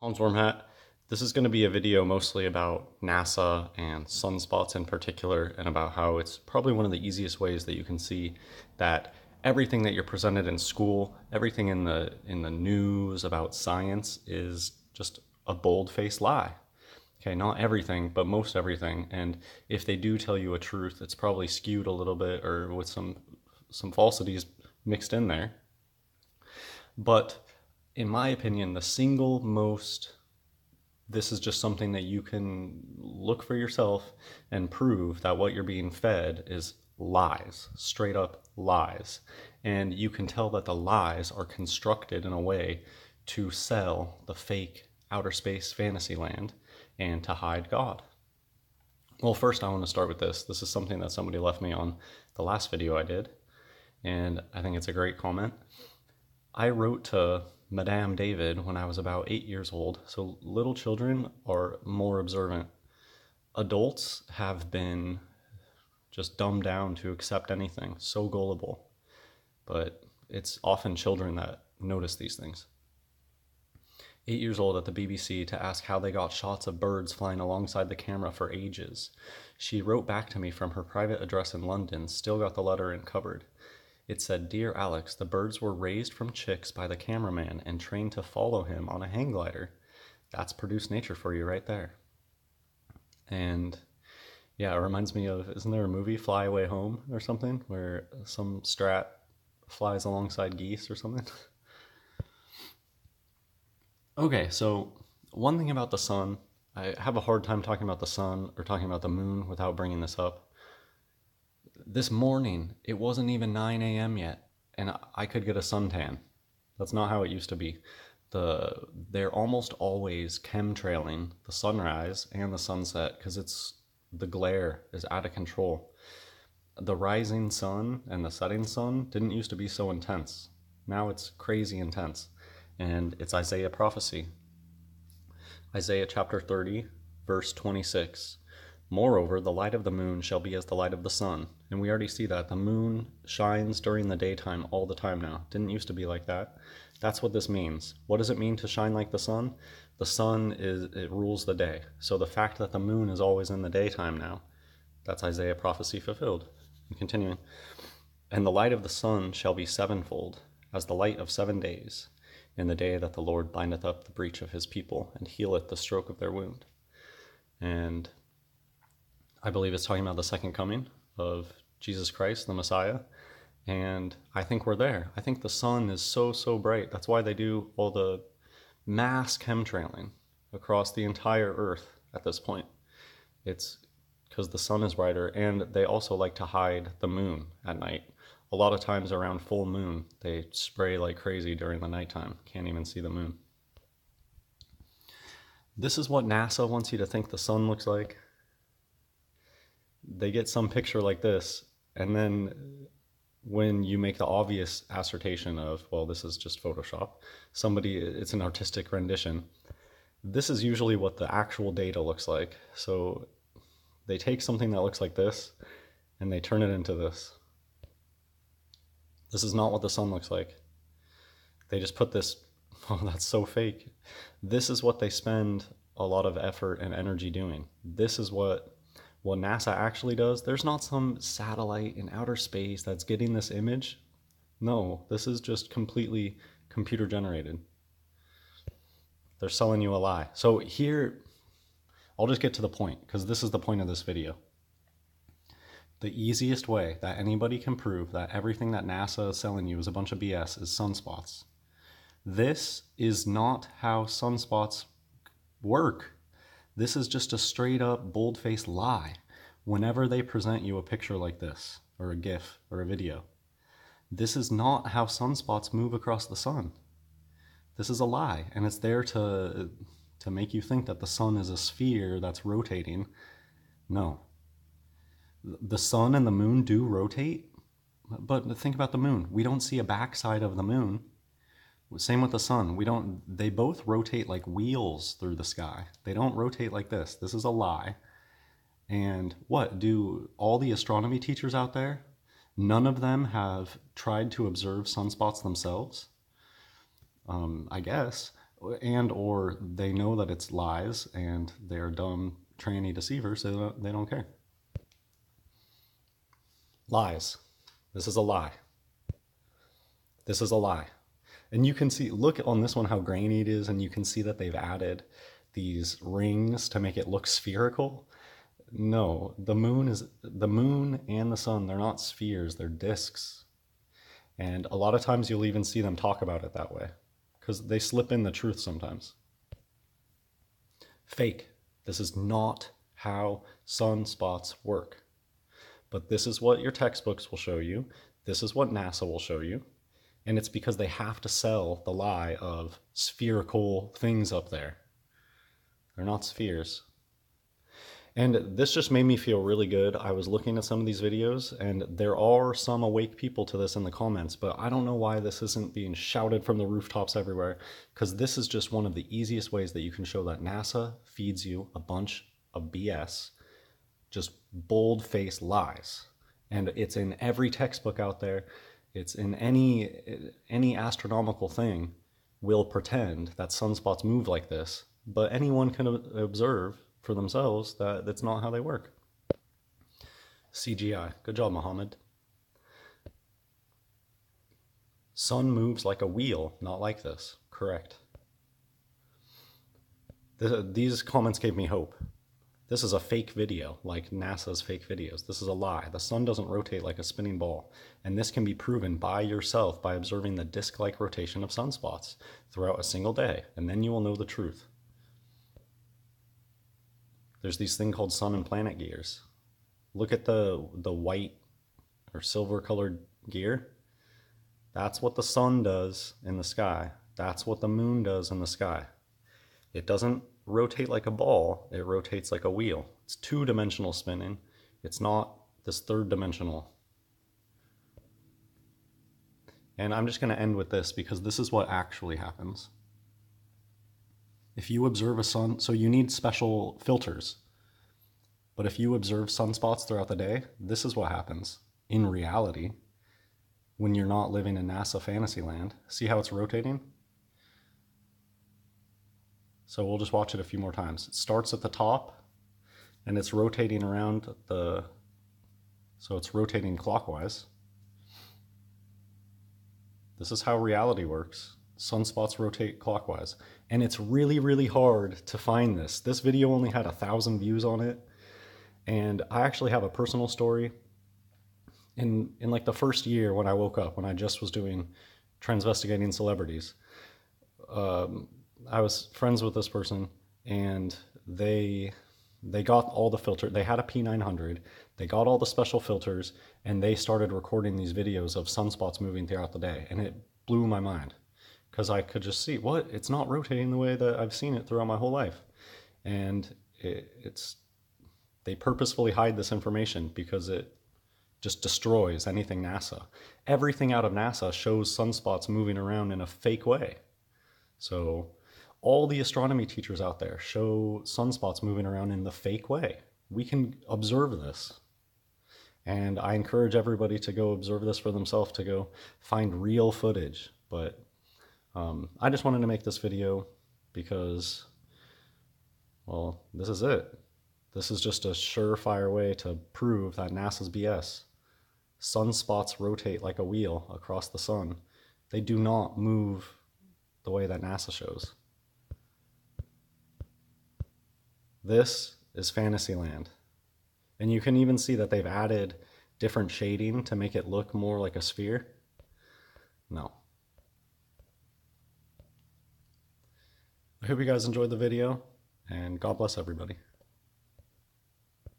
Worm Hat. This is going to be a video mostly about NASA and sunspots in particular, and about how it's probably one of the easiest ways that you can see that everything that you're presented in school, everything in the news about science is just a bold-faced lie. Okay, not everything, but most everything. And if they do tell you a truth, it's probably skewed a little bit or with some falsities mixed in there. But in my opinion, the single most, this is just something that you can look for yourself and prove that what you're being fed is lies, straight up lies. And you can tell that the lies are constructed in a way to sell the fake outer space fantasy land and to hide God. Well, first I want to start with this. This is something that somebody left me on the last video I did, and I think it's a great comment. I wrote to Madame David when I was about 8 years old, so little children are more observant. Adults have been just dumbed down to accept anything, so gullible, but it's often children that notice these things. 8 years old at the BBC to ask how they got shots of birds flying alongside the camera for ages. She wrote back to me from her private address in London, still got the letter in covered. It said, "Dear Alex, the birds were raised from chicks by the cameraman and trained to follow him on a hang glider. That's produced nature for you right there." And yeah, it reminds me of, isn't there a movie, Fly Away Home or something, where some strat flies alongside geese or something? Okay, so one thing about the sun, I have a hard time talking about the sun or talking about the moon without bringing this up. This morning, it wasn't even 9 a.m. yet, and I could get a suntan. That's not how it used to be. They're almost always chemtrailing the sunrise and the sunset because the glare is out of control. The rising sun and the setting sun didn't used to be so intense. Now it's crazy intense, and it's Isaiah prophecy. Isaiah chapter 30, verse 26. "Moreover, the light of the moon shall be as the light of the sun." And we already see that. The moon shines during the daytime all the time now. Didn't used to be like that. That's what this means. What does it mean to shine like the sun? The sun it rules the day. So the fact that the moon is always in the daytime now, that's Isaiah prophecy fulfilled. And continuing. "And the light of the sun shall be sevenfold, as the light of 7 days, in the day that the Lord bindeth up the breach of his people, and healeth the stroke of their wound." And I believe it's talking about the second coming of Jesus Christ, the Messiah. And I think we're there. I think the sun is so bright. That's why they do all the mass chemtrailing across the entire earth at this point. It's because the sun is brighter, and they also like to hide the moon at night. A lot of times around full moon, they spray like crazy during the nighttime. Can't even see the moon. This is what NASA wants you to think the sun looks like. They get some picture like this, and then when you make the obvious assertion of, well, this is just Photoshop, it's an artistic rendition, this is usually what the actual data looks like. So they take something that looks like this, and they turn it into this. This is not what the sun looks like. They just put this, oh, that's so fake. This is what they spend a lot of effort and energy doing. This is what NASA actually does. There's not some satellite in outer space that's getting this image. No, this is just completely computer generated. They're selling you a lie. So here, I'll just get to the point, because this is the point of this video. The easiest way that anybody can prove that everything that NASA is selling you is a bunch of BS is sunspots. This is not how sunspots work. This is just a straight up bold-faced lie whenever they present you a picture like this, or a GIF, or a video. This is not how sunspots move across the sun. This is a lie, and it's there to make you think that the sun is a sphere that's rotating. No. The sun and the moon do rotate, but think about the moon. We don't see a backside of the moon. Same with the sun. They both rotate like wheels through the sky. They don't rotate like this. This is a lie. And what do all the astronomy teachers out there? None of them have tried to observe sunspots themselves. I guess. and or they know that it's lies and they're dumb tranny deceivers, so they don't care. Lies. This is a lie. This is a lie. And you can see, look on this one how grainy it is, and you can see that they've added these rings to make it look spherical. No, the moon and the sun, they're not spheres, they're discs. And a lot of times you'll even see them talk about it that way because they slip in the truth sometimes. Fake. This is not how sunspots work. But this is what your textbooks will show you. This is what NASA will show you. And it's because they have to sell the lie of spherical things up there. They're not spheres. And this just made me feel really good. I was looking at some of these videos, and there are some awake people to this in the comments, but I don't know why this isn't being shouted from the rooftops everywhere, because this is just one of the easiest ways that you can show that NASA feeds you a bunch of BS, just bold-faced lies. And it's in every textbook out there. It's in any astronomical thing will pretend that sunspots move like this, but anyone can observe for themselves that that's not how they work. CGI. Good job, Muhammad. Sun moves like a wheel, not like this. Correct. These comments gave me hope. This is a fake video, like NASA's fake videos. This is a lie. The sun doesn't rotate like a spinning ball. And this can be proven by yourself by observing the disc-like rotation of sunspots throughout a single day. And then you will know the truth. There's these things called sun and planet gears. Look at the white or silver colored gear. That's what the sun does in the sky. That's what the moon does in the sky. It doesn't rotate like a ball, it rotates like a wheel. It's two-dimensional spinning. It's not this third-dimensional. And I'm just going to end with this because this is what actually happens. If you observe a sun, so you need special filters. But if you observe sunspots throughout the day, this is what happens in reality when you're not living in NASA fantasy land. See how it's rotating? So we'll just watch it a few more times. It starts at the top and it's rotating around so it's rotating clockwise. This is how reality works. Sunspots rotate clockwise. And it's really, really hard to find this. This video only had 1,000 views on it. And I actually have a personal story. In like the first year when I woke up, when I just was doing Transvestigating Celebrities, I was friends with this person, and they got all the filters. They had a P900, they got all the special filters, and they started recording these videos of sunspots moving throughout the day. And it blew my mind because I could just see, what? It's not rotating the way that I've seen it throughout my whole life. And they purposefully hide this information because it just destroys anything NASA. Everything out of NASA shows sunspots moving around in a fake way. So all the astronomy teachers out there show sunspots moving around in the fake way. We can observe this. And I encourage everybody to go observe this for themselves, to go find real footage. But I just wanted to make this video because, well, this is it. This is just a surefire way to prove that NASA's BS. Sunspots rotate like a wheel across the sun. They do not move the way that NASA shows. This is Fantasyland. And you can even see that they've added different shading to make it look more like a sphere. No. I hope you guys enjoyed the video, and God bless everybody.